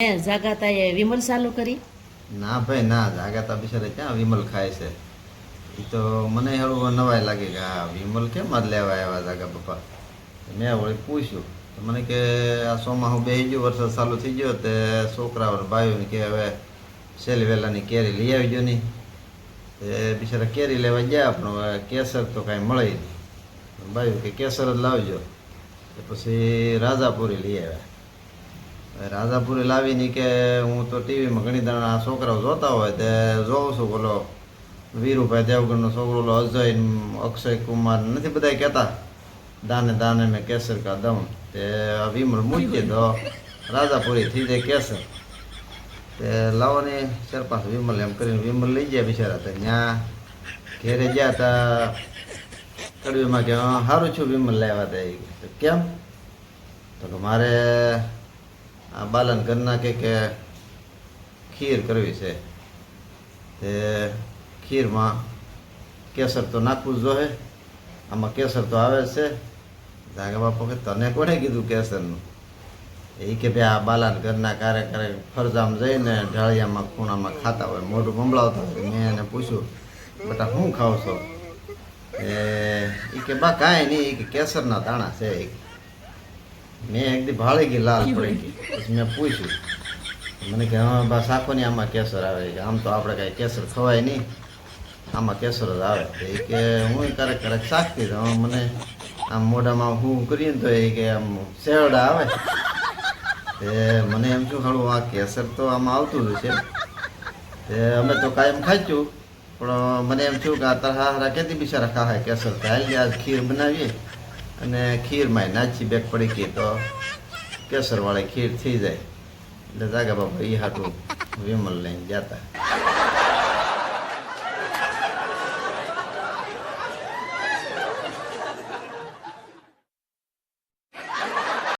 જાગાતા એ વિમલ ચાલુ કરી. ના ભાઈ ના, જાગાતા બિચારે ક્યાં વિમલ ખાય છે. એ તો મને હળવું નવાઈ લાગી કે આ વિમલ કેમ જ લેવા આવ્યા જાગા પપ્પા. મેં વળી પૂછ્યું તો મને કે આ ચોમાસું બેસી ગયું, વરસાદ ચાલુ થઈ ગયો તે છોકરાઓ ભાઈઓને કે હવે સેલી વેલાની કેરી લઈ આવી ગયો નહીં. તે બિચારા કેરી લેવા ગયા પણ હવે કેસર તો કાંઈ મળે નહીં. ભાઈ કે કેસર જ લાવજો. પછી રાજાપુરી લઈ આવ્યા. રાજાપુરી લાવીને કે હું તો ટીવીમાં ઘણી દાણા છોકરાઓ જોતા હોય તે જોઉં છું. બોલો વીરુભાઈ દેવગણનો છોકરો ઓલો અજય અક્ષય કુમાર નથી બધા કહેતા દાને દાને મેં કેસર કા દઉં. તે વિમલ મૂકીએ તો રાજાપુરી થઈ જાય કેસર. તે લાવવાની 4-5 વિમલ એમ કરીને વિમલ લઈ ગયા બિચારા. તો ત્યાં ઘેરે ગયા તા કડવીમાં કે સારું છું વિમલ લાવ્યા હતા. કેમ તો કે મારે આ બાલન ઘરના કે ખીર કરવી છે. તે ખીરમાં કેસર તો નાખવું જ જોઈએ. આમાં કેસર તો આવે જ છે. જાગે બાપુ કે તને કોને કીધું કેસરનું? એ કે ભાઈ આ બાલાન ઘરના ક્યારેક ફરજામ જઈને ઢાળિયામાં ખૂણામાં ખાતા હોય, મોઢું બંબળાવતા હોય. મેં એને પૂછ્યું બેટા શું ખાવ છો? એ કે બા કાંઈ નહીં, એ કે કેસરના દાણા છે. મેં એક દી ભાળી ગઈ, લાલ પડી ગઈ. પછી મેં પૂછ્યું મને કે હા બા શાકોની આમાં કેસર આવે કે આમ તો આપણે કાંઈ કેસર ખવાય નહીં, આમાં કેસર જ આવે. એ કે હું ક્યારેક શાકતી મને આમ મોઢામાં હું કરીએ ને તો એ કે આમ શેવડા આવે. તે મને એમ શું ખરું આ કેસર તો આમાં આવતું જ છે. તે અમે તો કાયમ ખાચ્યું પણ મને એમ થયું કે આ તરહારા કેતી બિચારા ખાય કેસર. તો હાલ આજ ખીર બનાવીએ અને ખીરમાં નાચી બેગ પડી ગઈ તો કેસરવાળી ખીર થઈ જાય. એટલે જાગા બાપા એ હાટું વિમલ લઈને ગયા હતા.